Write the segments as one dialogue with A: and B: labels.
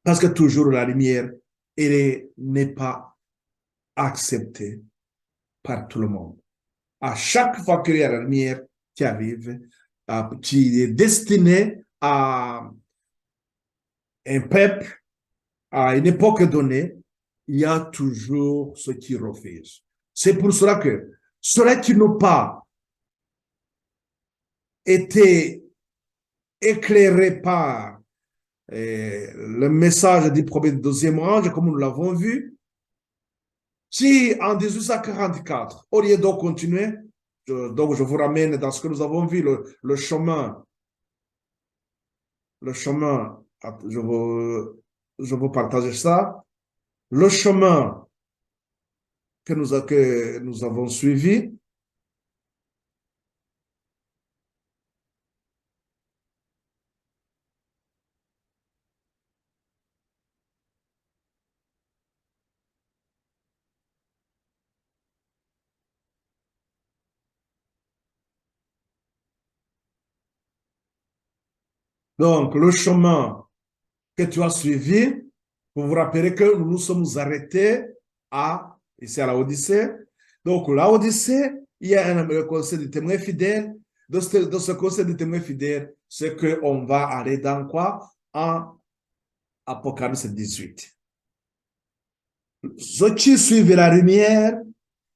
A: Parce que toujours la lumière, n'est pas acceptée par tout le monde. À chaque fois qu'il y a la lumière qui arrive, qui est destinée à un peuple, à une époque donnée, il y a toujours ceux qui refusent. C'est pour cela que ceux qui n'ont pas été éclairés par le message du prophète deuxième ange, comme nous l'avons vu, qui en 1844, au lieu de continuer, donc je vous ramène dans ce que nous avons vu, le chemin, je vous partage ça, le chemin que nous avons suivi. Donc, le chemin que tu as suivi, vous vous rappelez que nous nous sommes arrêtés ici à la Odyssée. Donc, la Odyssée, il y a un conseil de témoins fidèles. De ce conseil de témoins fidèles, c'est qu'on va aller dans quoi? En Apocalypse 18. Ceux qui suivent la lumière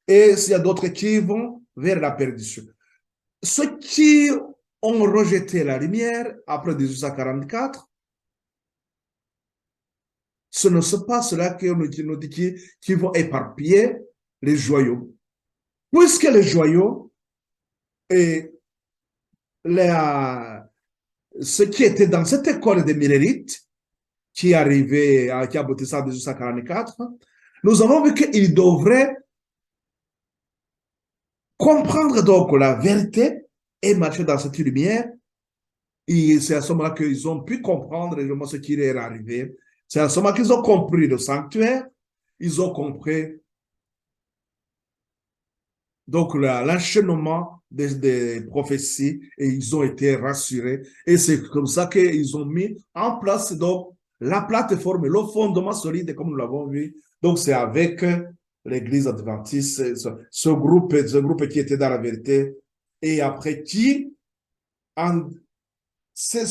A: et s'il y a d'autres qui vont vers la perdition. Ceux qui ont rejeté la lumière après 1844, ce ne sont pas ceux-là qui vont éparpiller les joyaux. Puisque les joyaux et ce qui était dans cette école des Millérites, qui qui a abouti ça en 1844, nous avons vu qu'ils devraient comprendre donc la vérité et marcher dans cette lumière. Et c'est à ce moment-là qu'ils ont pu comprendre ce qui leur est arrivé. C'est à ce moment qu'ils ont compris le sanctuaire, ils ont compris donc l'enchaînement des prophéties et ils ont été rassurés. Et c'est comme ça qu'ils ont mis en place donc la plateforme, le fondement solide comme nous l'avons vu. Donc c'est avec l'Église adventiste, ce groupe qui était dans la vérité et après qui s'est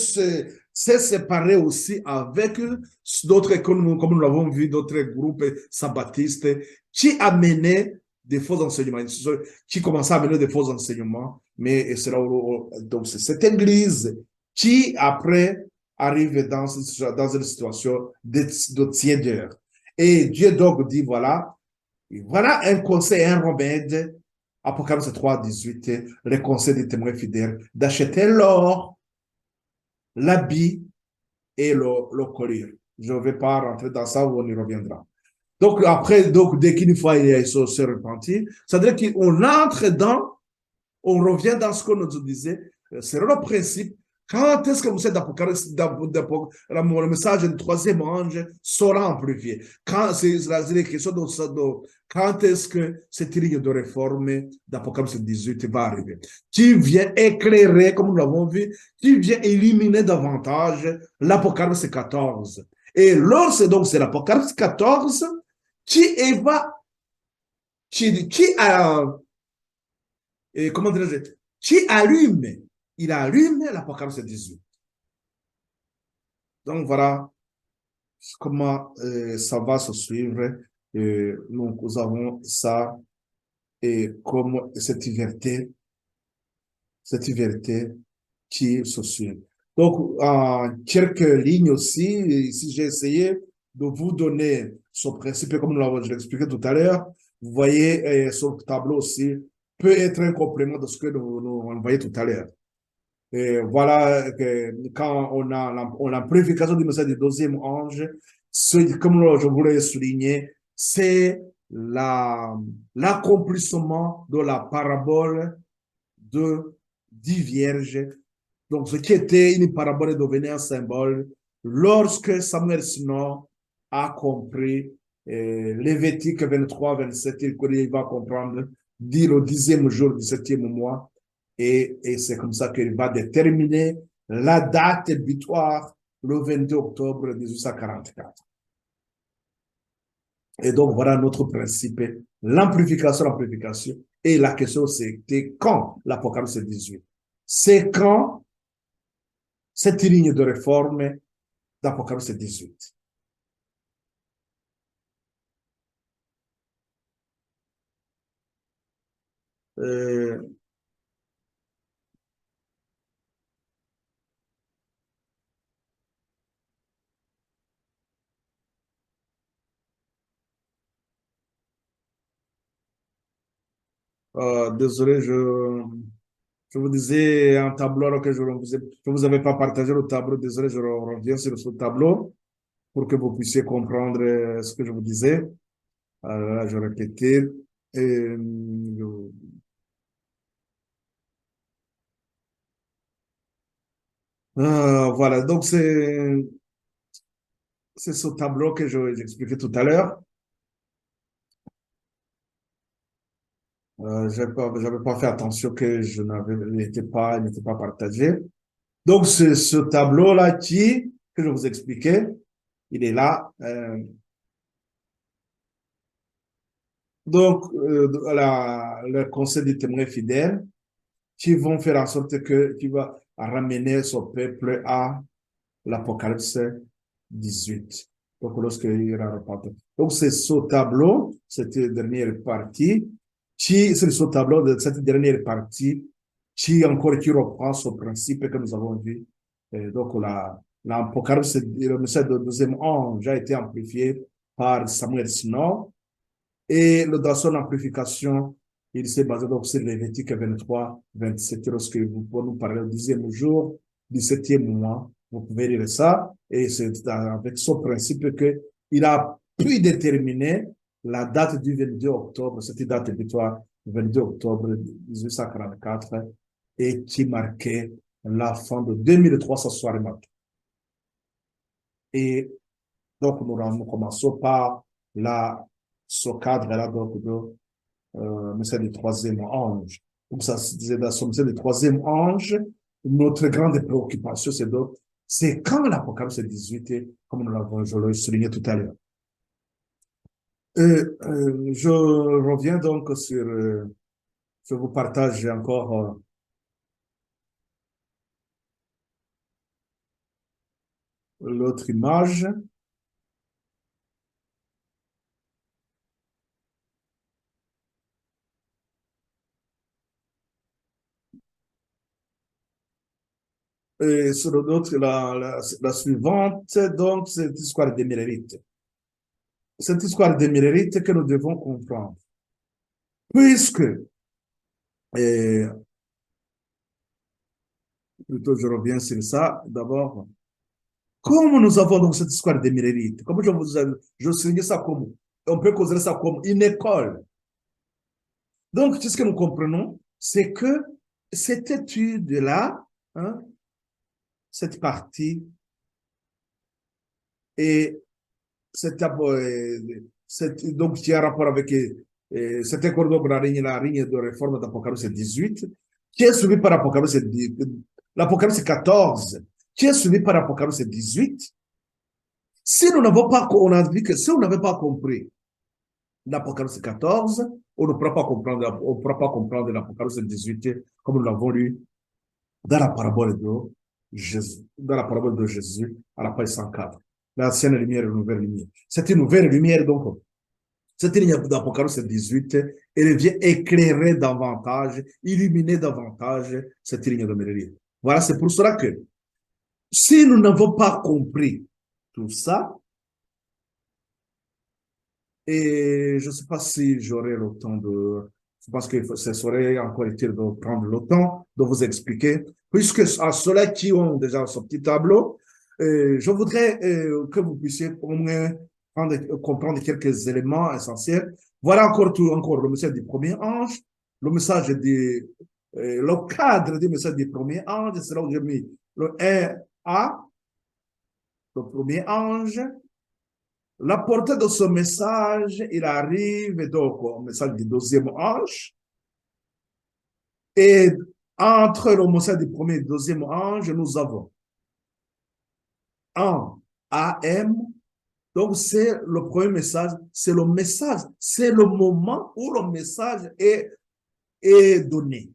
A: séparé aussi avec d'autres, comme nous l'avons vu, d'autres groupes sabbatistes qui amenaient des faux enseignements, qui commençaient à amener des faux enseignements. Mais donc c'est cette église qui, après, arrive dans une situation de tiédeur. Et Dieu donc dit, voilà un conseil, un remède, Apocalypse 3, 18, le conseil des témoins fidèles, d'acheter l'or, l'habit et le collier. Je ne vais pas rentrer dans ça, on y reviendra. Donc, après, dès qu'une fois il se repenti, c'est-à-dire qu'on entre on revient dans ce qu'on nous disait, c'est le principe. Quand est-ce que vous êtes d'Apocalypse, le message du troisième ange sera amplifié? Quand c'est la question quand est-ce que cette ligne de réforme d'Apocalypse 18 va arriver? Qui vient éclairer, comme nous l'avons vu, qui vient éliminer davantage l'Apocalypse 14. Et donc c'est l'Apocalypse 14 qui va, comment dirais-je, qui allume, il allume l'Apocalypse 18. Donc voilà comment ça va se suivre. Nous avons ça et comme cette vérité qui se suit. Donc, en quelques lignes aussi, si j'ai essayé de vous donner ce principe, comme je l'ai expliqué tout à l'heure, vous voyez, ce tableau aussi peut être un complément de ce que nous voyons tout à l'heure. Et voilà que quand on a purification du message du deuxième ange, comme je voulais souligner, c'est l'accomplissement de la parabole de 10 vierges. Donc, ce qui était une parabole est devenu un symbole lorsque Samuel Snow a compris Lévitique 23, 27, il va comprendre, dire au 10e jour du 7e mois, et c'est comme ça qu'il va déterminer la date butoir le 22 octobre 1844. Et donc, voilà notre principe, l'amplification. Et la question, c'était quand l'Apocalypse 18? C'est quand cette ligne de réforme d'Apocalypse 18? Euh, désolé, je vous disais un tableau alors que je ne vous avais pas partagé le tableau. Désolé, je reviens sur ce tableau pour que vous puissiez comprendre ce que je vous disais. Alors là, je répétais. Et, voilà, donc c'est ce tableau que j'expliquais tout à l'heure. J'avais pas fait attention que je n'était pas partagé. Donc, c'est ce tableau-là que je vous expliquais, il est là. Donc, le conseil des témoins fidèles qui vont faire en sorte que tu vas ramener son peuple à l'Apocalypse 18. Donc, lorsqu'il y aura repentant. Donc, c'est ce tableau, cette dernière partie, c'est ce tableau de cette dernière partie qui reprend ce principe que nous avons vu. Et donc, l'Apocalypse, le message du deuxième ange a été amplifié par Samuel Sinon. Et dans son amplification, il s'est basé donc sur Lévitique 23, 27, lorsque vous pouvez nous parler du 10e jour, du 7e mois. Vous pouvez lire ça. Et c'est avec ce principe qu'il a pu déterminer la date du 22 octobre, cette date butoir, 22 octobre 1844, et qui marquait la fin de 2360. Et donc, nous commençons par ce cadre-là, donc, message du troisième ange. Comme ça se disait dans ce message du troisième ange, notre grande préoccupation, c'est quand l'Apocalypse 18, comme nous l'avons, je l'ai souligné tout à l'heure. Je reviens donc sur, je vous partage encore l'autre image. Et sur l'autre, la suivante, donc, c'est l'histoire des Mérérites. Cette histoire des Mérérites que nous devons comprendre. Puisque, et plutôt je reviens sur ça, d'abord, comme nous avons donc cette histoire des Mérérites, comme je signe ça comme, on peut causer ça comme une école. Donc, ce que nous comprenons, c'est que cette étude-là, hein, cette partie, et donc qui a rapport avec cette école de la ligne de réforme d'Apocalypse 18, qui est suivie par l'Apocalypse 14, qui est suivie par l'Apocalypse 18. Si nous n'avons pas, on a dit que si on n'avait pas compris l'Apocalypse 14, on ne pourra pas comprendre l'Apocalypse 18 comme nous l'avons lu dans la parabole de Jésus, à la page 104. L'ancienne lumière et la nouvelle lumière. C'est une nouvelle lumière, donc, cette ligne d'Apocalypse 18, elle vient éclairer davantage, illuminer davantage cette ligne de mélodie. Voilà, c'est pour cela que si nous n'avons pas compris tout ça, et je ne sais pas si j'aurai le temps je pense que ce serait encore utile de prendre le temps de vous expliquer, puisque à ceux-là qui ont déjà ce petit tableau, je voudrais que vous puissiez au moins comprendre quelques éléments essentiels. Voilà encore le message du premier ange, le message le cadre du message du premier ange, c'est là où j'ai mis le 1A, le premier ange. La portée de ce message, il arrive donc au message du deuxième ange. Et entre le message du premier et du deuxième ange, nous avons en AM. Donc, c'est le premier message, c'est le message, c'est le moment où le message est donné.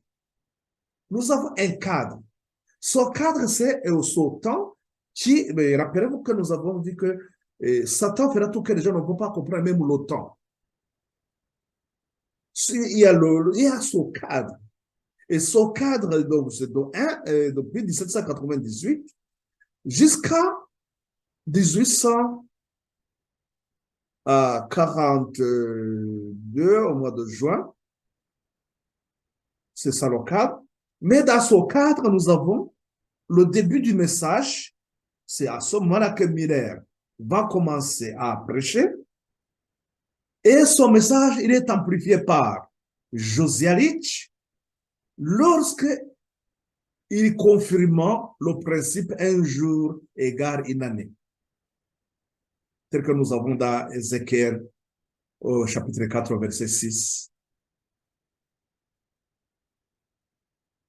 A: Nous avons un cadre. Ce cadre, c'est ce temps qui, rappelez-vous que nous avons dit que Satan fera tout que les gens ne vont pas comprendre même le temps. Il y a ce cadre. Et ce cadre, donc, c'est depuis 1798 jusqu'à 1842, au mois de juin. C'est ça le cadre. Mais dans ce cadre, nous avons le début du message. C'est à ce moment-là que Miller va commencer à prêcher. Et son message, il est amplifié par Josiah-Litch lorsque il confirme le principe un jour égale une année. Tel que nous avons dans Ézéchiel au chapitre 4, verset 6.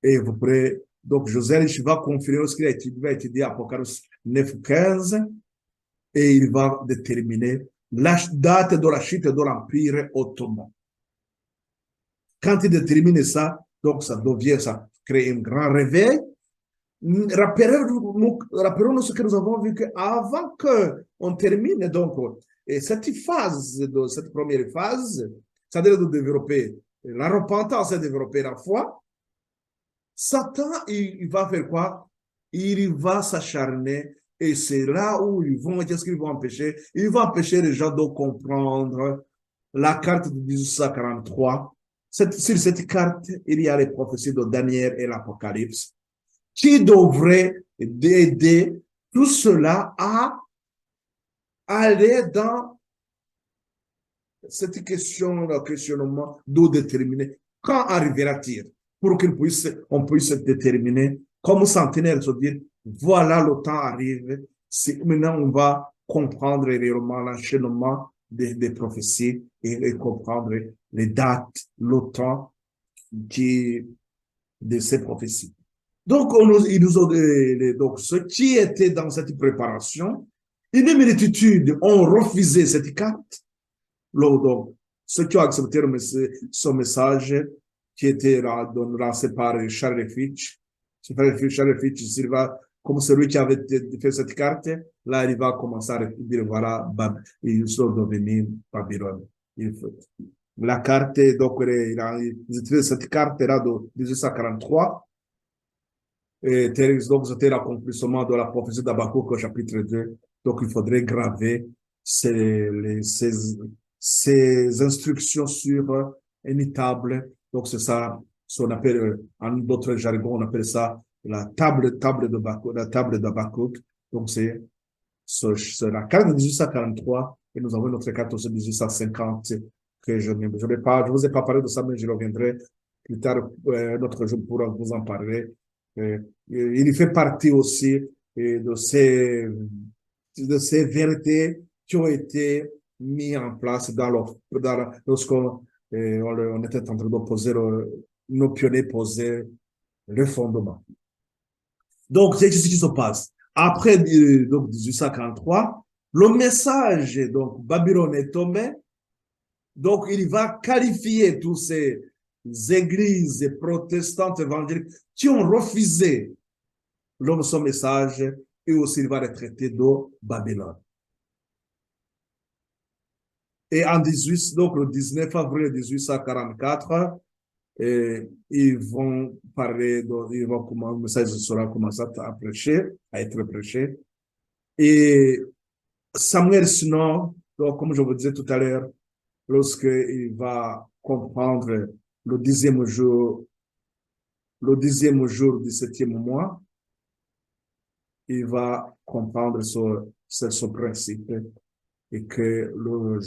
A: Et vous pourrez, donc Josiah-Litch va confirmer ce qu'il va étudier Apocalypse 9, 15, et il va déterminer la date de la chute de l'Empire ottoman. Quand il détermine ça, donc ça crée un grand réveil. Rappelons-nous ce que nous avons vu qu'avant qu'on termine donc cette phase, cette première phase, c'est-à-dire de développer la repentance et développer la foi, Satan, il va faire quoi? Il va s'acharner et c'est là où qu'est-ce qu'ils vont empêcher? Ils vont empêcher les gens de comprendre la carte de 1843. Sur cette carte, il y a les prophéties de Daniel et l'Apocalypse qui devraient aider tout cela à aller dans cette question, le questionnement de déterminer quand arrivera-t-il pour qu'on puisse déterminer comme centenaire, se dire voilà le temps arrive, maintenant on va comprendre réellement l'enchaînement des prophéties et comprendre les dates, le temps de ces prophéties. Donc, donc, ceux qui étaient dans cette préparation, une multitude ont refusé cette carte. Donc, ceux qui ont accepté ce message qui était lancé par Charles Fitch, Charles Fitch, comme celui qui avait fait cette carte, là, il va commencer à dire, voilà, ils sont devenus Babylone. La carte, donc, il a utilisé cette carte-là de 1843. Et donc, c'était l'accomplissement de la prophétie d'Habakkuk au chapitre 2. Donc, il faudrait graver ces instructions sur une table. Donc, c'est ça, on appelle, en d'autres jargons, on appelle ça la table d'Habakkuk. Donc, c'est la carte de 1843 et nous avons notre carte aussi de 1850 que je ne vous ai pas parlé de ça, mais je reviendrai plus tard, notre jour pour vous en parler. Il fait partie aussi de ces vérités qui ont été mises en place lorsqu'on on était en train de poser, nos pionniers posaient le fondement. Donc, c'est ce qui se passe. Après donc 1843, le message, donc Babylone est tombé. Donc, il va qualifier tous ces églises protestantes évangéliques qui ont refusé son message et aussi il va les traiter de Babylone. Et en donc le 19 avril 1844, ils vont parler, le message sera commencé à être prêché. Et Samuel Snow, donc, comme je vous disais tout à l'heure, lorsqu'il va comprendre le 10e jour du 7e mois, il va comprendre ce principe et que le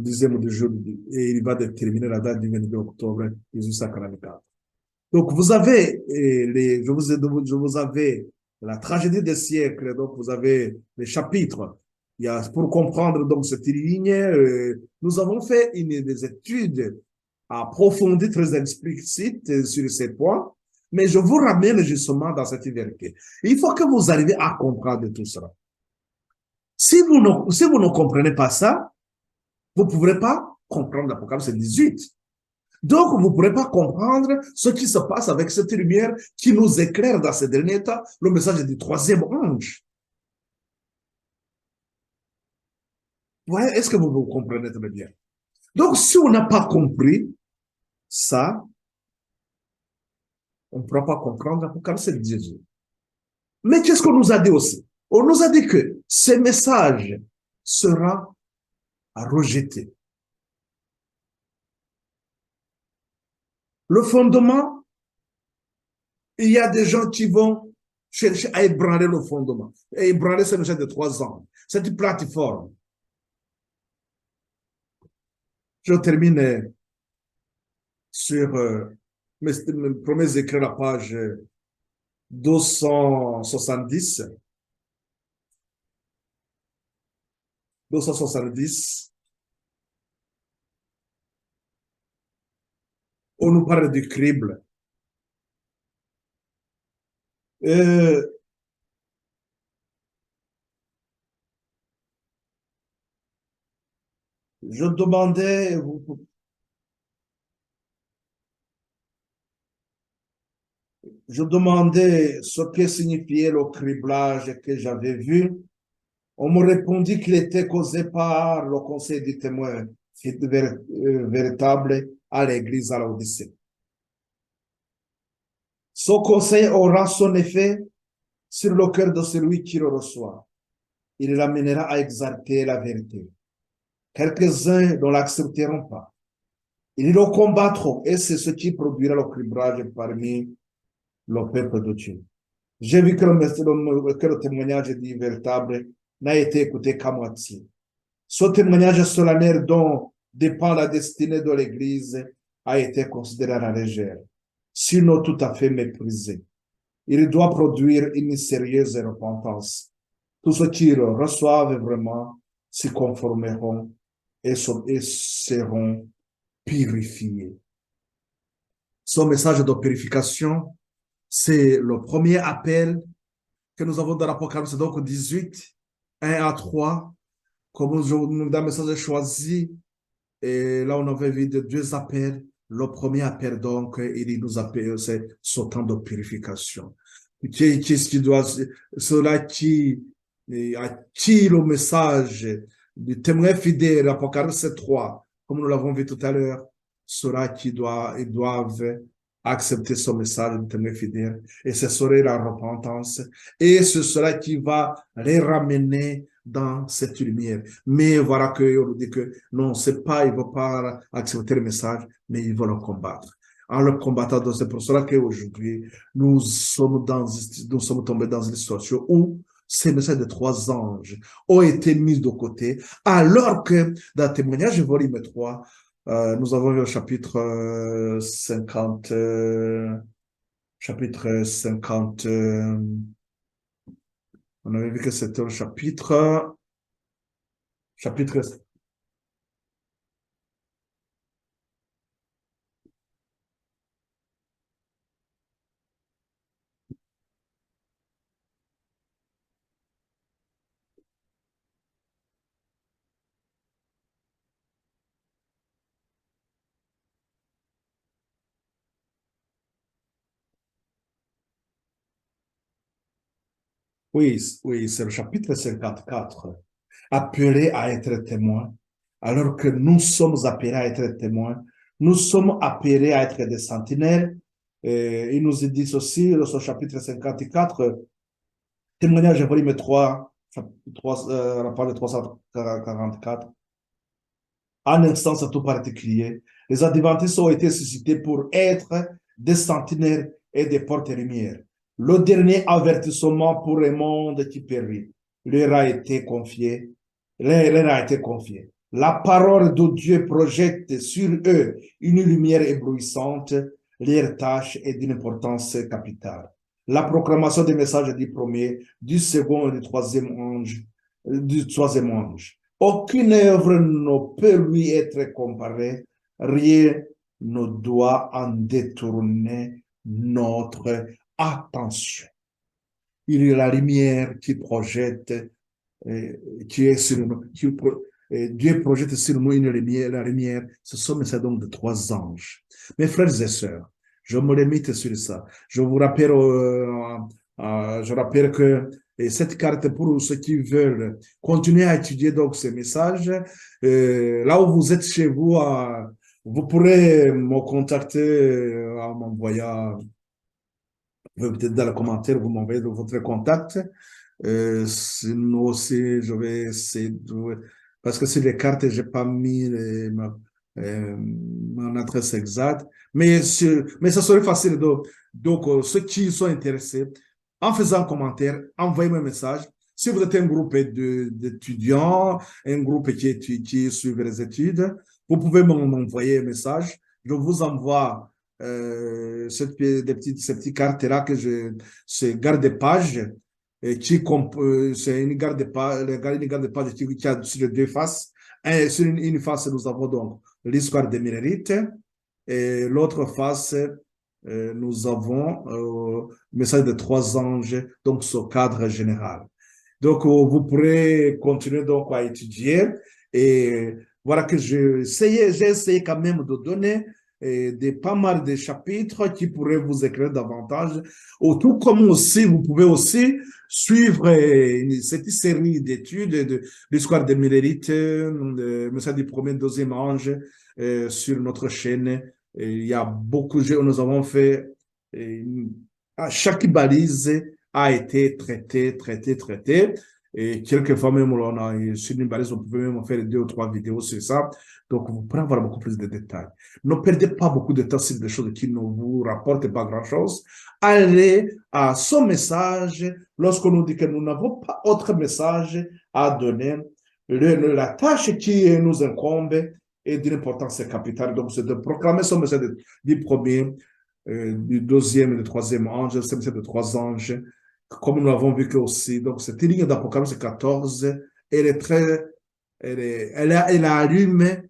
A: 10e jour, et il va déterminer la date du 22 octobre 1844. Donc, vous avez, je vous avais la tragédie des siècles, donc vous avez les chapitres. Pour comprendre donc cette ligne, nous avons fait des études approfondies, très explicites sur ces points. Mais je vous ramène justement dans cette vérité. Il faut que vous arriviez à comprendre tout cela. Si vous ne comprenez pas ça, vous ne pourrez pas comprendre l'Apocalypse 18. Donc, vous ne pourrez pas comprendre ce qui se passe avec cette lumière qui nous éclaire dans ces derniers temps, le message du troisième ange. Ouais, est-ce que vous comprenez très bien? Donc, si on n'a pas compris ça, on ne pourra pas comprendre l'Apocalypse 18. Mais qu'est-ce qu'on nous a dit aussi? On nous a dit que ce message sera rejeté. Le fondement, il y a des gens qui vont chercher à ébranler le fondement. Et ébranler ce message de 3 ans. Cette plateforme. Je termine sur mes premiers écrits à la page 270. 270. On nous parle du crible. Je demandais, ce que signifiait le criblage que j'avais vu. On me répondit qu'il était causé par le conseil du témoin véritable à l'église à l'Odyssée. Ce conseil aura son effet sur le cœur de celui qui le reçoit. Il l'amènera à exalter la vérité. Quelques-uns ne l'accepteront pas. Ils le combattront et c'est ce qui produira le criblage parmi le peuple de Dieu. J'ai vu que le témoignage dit véritable n'a été écouté qu'à moitié. Ce témoignage solennel dont dépend la destinée de l'Église a été considéré à la légère, sinon tout à fait méprisé. Il doit produire une sérieuse repentance. Tous ceux qui le reçoivent vraiment s'y conformeront et seront purifiés. Son message de purification, c'est le premier appel que nous avons dans l'Apocalypse, donc 18, 1 à 3, comme nous avons un message choisi. Et là, on avait vu 2 appels. Le premier appel, donc, il nous appelle, c'est ce temps de purification. Qu'est-ce qui doit, cela qui le message du témoin fidèle, Apocalypse 3, comme nous l'avons vu tout à l'heure, cela ils doivent accepter ce message du témoin fidèle, et ce serait la repentance, et c'est cela qui va les ramener dans cette lumière. Mais voilà qu'on nous dit que non, c'est pas, ils ne vont pas accepter le message, mais ils vont le combattre. En le combattant, c'est pour cela qu'aujourd'hui, nous sommes tombés dans une situation où ces messages de 3 anges ont été mis de côté, alors que dans le témoignage volume 3, nous avons vu au chapitre 50, on avait vu que c'était le chapitre. Oui, oui, c'est le chapitre 54. Appelés à être témoins, alors que nous sommes appelés à être témoins, nous sommes appelés à être des sentinelles. Et il nous dit aussi, dans ce chapitre 54, témoignage volume 3, la page 344, en instance tout particulier, les adventistes ont été suscités pour être des sentinelles et des porte-lumière. Le dernier avertissement pour le monde qui périt leur a été confié. La parole de Dieu projette sur eux une lumière éblouissante. Leur tâche est d'une importance capitale. La proclamation des messages du premier, du second et du troisième ange. Aucune œuvre ne peut lui être comparée. Rien ne doit en détourner notre attention. Il y a la lumière qui projette, qui est sur nous, Dieu projette sur nous une lumière, la lumière. Ce sont ça donc de 3 anges. Mes frères et sœurs, je me limite sur ça. Je rappelle que cette carte pour ceux qui veulent continuer à étudier donc ces messages, là où vous êtes chez vous, vous pourrez me contacter en m'envoyant peut-être dans le commentaire, vous m'envoyez votre contact. Sinon aussi, je vais essayer de... Parce que sur les cartes, je n'ai pas mis mon adresse exacte. Mais ça serait facile. Donc, ceux qui sont intéressés, en faisant un commentaire, envoyez-moi un message. Si vous êtes un groupe d'étudiants, un groupe qui suit les études, vous pouvez m'envoyer un message. Je vous envoie ces petites cartes-là c'est garde-page, c'est une garde-page, une garde-page qui a sur les 2 faces. Sur une face, nous avons donc l'histoire des Mérérites, et l'autre face, nous avons le message de 3 anges, donc ce cadre général. Donc, vous pourrez continuer donc à étudier. Et voilà que j'ai essayé quand même de donner pas mal de chapitres qui pourraient vous éclairer davantage. Tout comme aussi, vous pouvez aussi suivre cette série d'études de l'histoire des Mérérites, le message du premier, deuxième ange sur notre chaîne. Et il y a beaucoup, nous avons fait, à chaque balise a été traité. Et quelquefois même, on a, sur une balise, on pouvait même faire 2 ou 3 vidéos sur ça. Donc, vous pourrez avoir beaucoup plus de détails. Ne perdez pas beaucoup de temps sur des choses qui ne vous rapportent pas grand-chose. Allez à son message. Lorsqu'on nous dit que nous n'avons pas autre message à donner, la tâche qui nous incombe est d'une importance capitale. Donc, c'est de proclamer son message du premier, du deuxième et du troisième ange, c'est de 3 anges, comme nous l'avons vu que aussi. Donc, cette ligne d'Apocalypse 14, elle est très, elle allume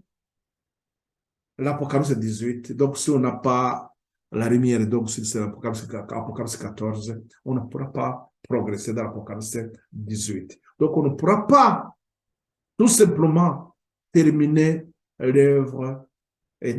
A: l'Apocalypse 18. Donc, si on n'a pas la lumière, donc si c'est l'Apocalypse 14, on ne pourra pas progresser dans l'Apocalypse 18. Donc, on ne pourra pas tout simplement terminer l'œuvre